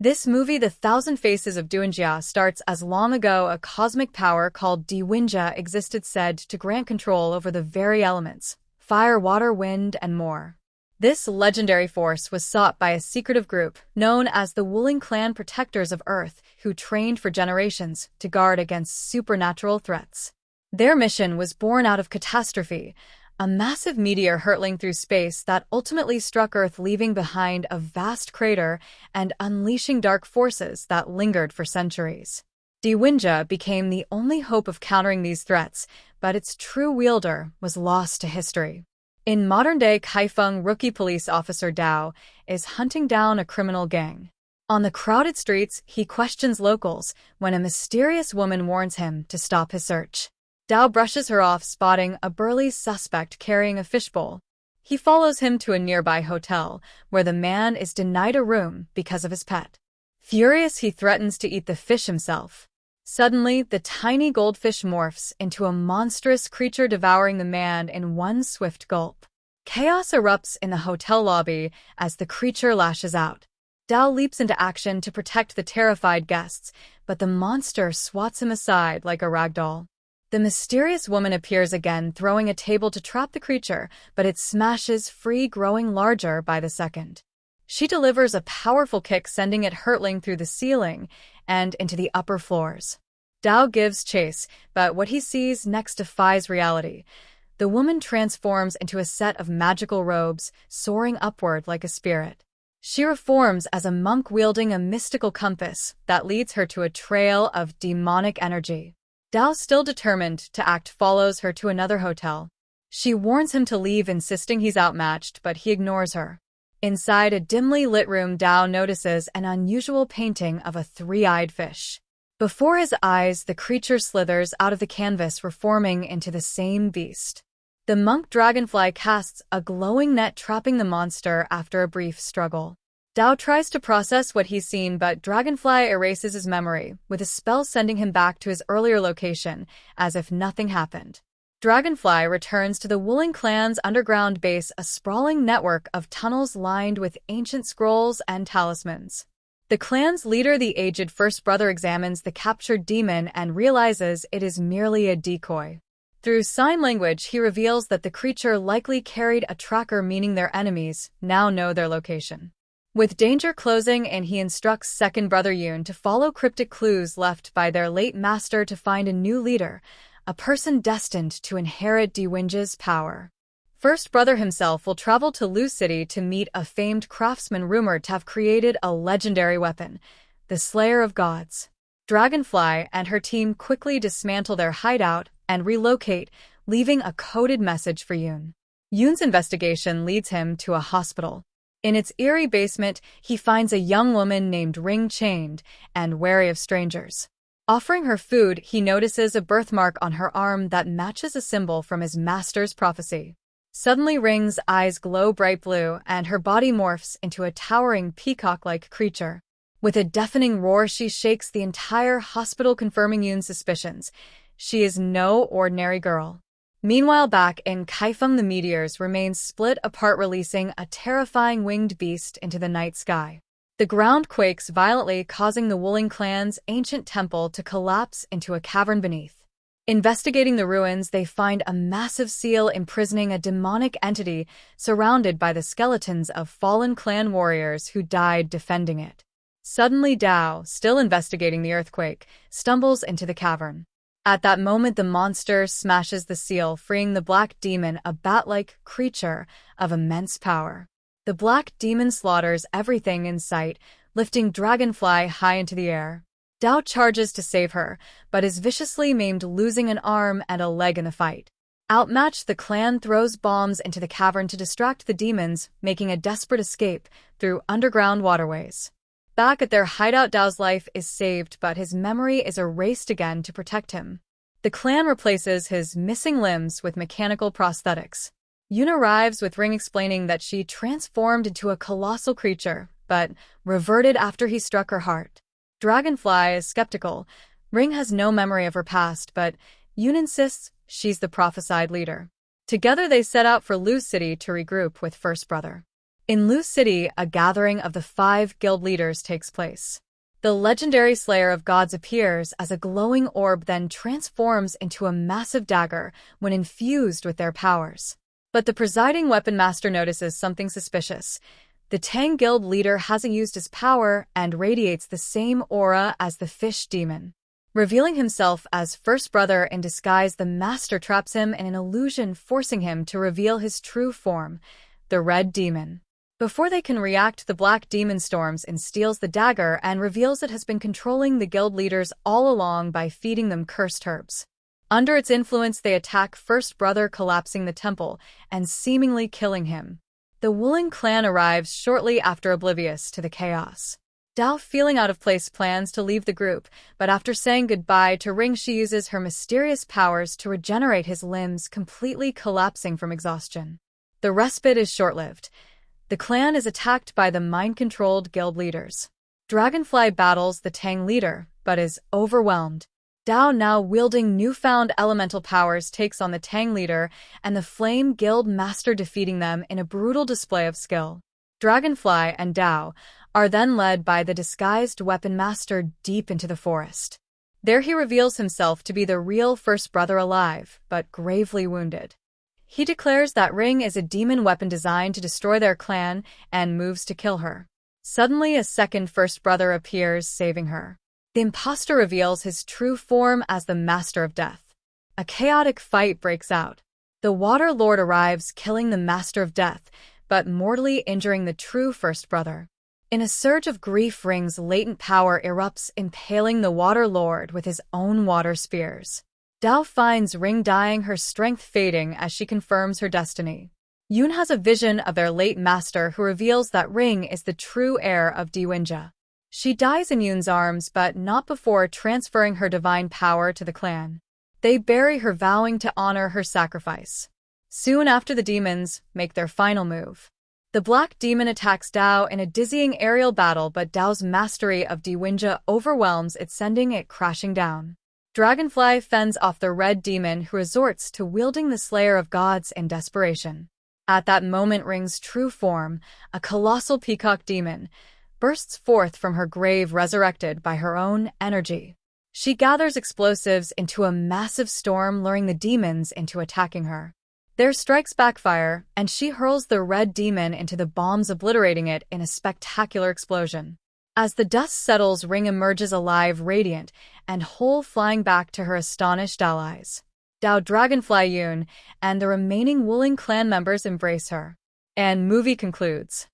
This movie, The Thousand Faces of Dunjia, starts as long ago a cosmic power called Dewinja existed said to grant control over the very elements, fire, water, wind, and more. This legendary force was sought by a secretive group known as the Wuling Clan Protectors of Earth, who trained for generations to guard against supernatural threats. Their mission was born out of catastrophe, a massive meteor hurtling through space that ultimately struck Earth, leaving behind a vast crater and unleashing dark forces that lingered for centuries. Dewinja became the only hope of countering these threats, but its true wielder was lost to history. In modern-day Kaifeng, rookie police officer Dao is hunting down a criminal gang. On the crowded streets, he questions locals when a mysterious woman warns him to stop his search. Dao brushes her off, spotting a burly suspect carrying a fishbowl. He follows him to a nearby hotel, where the man is denied a room because of his pet. Furious, he threatens to eat the fish himself. Suddenly, the tiny goldfish morphs into a monstrous creature, devouring the man in one swift gulp. Chaos erupts in the hotel lobby as the creature lashes out. Dao leaps into action to protect the terrified guests, but the monster swats him aside like a rag doll. The mysterious woman appears again, throwing a table to trap the creature, but it smashes free, growing larger by the second. She delivers a powerful kick, sending it hurtling through the ceiling and into the upper floors. Dao gives chase, but what he sees next defies reality. The woman transforms into a set of magical robes, soaring upward like a spirit. She reforms as a monk, wielding a mystical compass that leads her to a trail of demonic energy. Dao, still determined to act, follows her to another hotel. She warns him to leave, insisting he's outmatched, but he ignores her. Inside a dimly lit room, Dao notices an unusual painting of a three-eyed fish. Before his eyes, the creature slithers out of the canvas, reforming into the same beast. The monk Dragonfly casts a glowing net, trapping the monster after a brief struggle. Dao tries to process what he's seen, but Dragonfly erases his memory, with a spell sending him back to his earlier location, as if nothing happened. Dragonfly returns to the Wuling Clan's underground base, a sprawling network of tunnels lined with ancient scrolls and talismans. The clan's leader, the aged first brother, examines the captured demon and realizes it is merely a decoy. Through sign language, he reveals that the creature likely carried a tracker, meaning their enemies now know their location. With danger closing in, he instructs second brother Yoon to follow cryptic clues left by their late master to find a new leader, a person destined to inherit Dewinja's power. First brother himself will travel to Lu City to meet a famed craftsman rumored to have created a legendary weapon, the Slayer of Gods. Dragonfly and her team quickly dismantle their hideout and relocate, leaving a coded message for Yoon. Yoon's investigation leads him to a hospital. In its eerie basement, he finds a young woman named Ring, chained and wary of strangers. Offering her food, he notices a birthmark on her arm that matches a symbol from his master's prophecy. Suddenly, Ring's eyes glow bright blue, and her body morphs into a towering peacock-like creature. With a deafening roar, she shakes the entire hospital, confirming Yoon's suspicions. She is no ordinary girl. Meanwhile, back in Kaifeng, the meteors remain split apart, releasing a terrifying winged beast into the night sky. The ground quakes violently, causing the Wuling Clan's ancient temple to collapse into a cavern beneath. Investigating the ruins, they find a massive seal imprisoning a demonic entity, surrounded by the skeletons of fallen clan warriors who died defending it. Suddenly, Dao, still investigating the earthquake, stumbles into the cavern. At that moment, the monster smashes the seal, freeing the black demon, a bat-like creature of immense power. The black demon slaughters everything in sight, lifting Dragonfly high into the air. Dao charges to save her, but is viciously maimed, losing an arm and a leg in the fight. Outmatched, the clan throws bombs into the cavern to distract the demons, making a desperate escape through underground waterways. Back at their hideout, Dao's life is saved, but his memory is erased again to protect him. The clan replaces his missing limbs with mechanical prosthetics. Yoon arrives with Ring, explaining that she transformed into a colossal creature, but reverted after he struck her heart. Dragonfly is skeptical. Ring has no memory of her past, but Yoon insists she's the prophesied leader. Together, they set out for Lu City to regroup with first brother. In Lu City, a gathering of the 5 guild leaders takes place. The legendary Slayer of Gods appears as a glowing orb, then transforms into a massive dagger when infused with their powers. But the presiding weapon master notices something suspicious. The Tang guild leader hasn't used his power and radiates the same aura as the fish demon. Revealing himself as first brother in disguise, the master traps him in an illusion, forcing him to reveal his true form, the red demon. Before they can react, the black demon storms and steals the dagger and reveals it has been controlling the guild leaders all along by feeding them cursed herbs. Under its influence, they attack first brother, collapsing the temple and seemingly killing him. The Wuling Clan arrives shortly after, oblivious to the chaos. Dao, feeling out of place, plans to leave the group, but after saying goodbye to Ring, she uses her mysterious powers to regenerate his limbs, completely collapsing from exhaustion. The respite is short-lived. The clan is attacked by the mind-controlled guild leaders. Dragonfly battles the Tang leader, but is overwhelmed. Dao, now wielding newfound elemental powers, takes on the Tang leader and the Flame Guild master, defeating them in a brutal display of skill. Dragonfly and Dao are then led by the disguised weapon master deep into the forest. There he reveals himself to be the real first brother, alive, but gravely wounded. He declares that Ring is a demon weapon designed to destroy their clan and moves to kill her. Suddenly, a second first brother appears, saving her. The imposter reveals his true form as the Master of Death. A chaotic fight breaks out. The Water Lord arrives, killing the Master of Death, but mortally injuring the true first brother. In a surge of grief, Ring's latent power erupts, impaling the Water Lord with his own water spears. Dao finds Ring dying, her strength fading as she confirms her destiny. Yoon has a vision of their late master, who reveals that Ring is the true heir of Dewinja. She dies in Yoon's arms, but not before transferring her divine power to the clan. They bury her, vowing to honor her sacrifice. Soon after, the demons make their final move. The black demon attacks Dao in a dizzying aerial battle, but Dao's mastery of Dewinja overwhelms it, sending it crashing down. Dragonfly fends off the red demon, who resorts to wielding the Slayer of Gods in desperation. At that moment, Ring's true form, a colossal peacock demon, bursts forth from her grave, resurrected by her own energy. She gathers explosives into a massive storm, luring the demons into attacking her. Their strikes backfire, and she hurls the red demon into the bombs, obliterating it in a spectacular explosion. As the dust settles, Ring emerges alive, radiant and whole, flying back to her astonished allies. Dao, Dragonfly, Yoon, and the remaining Wuling Clan members embrace her. And movie concludes.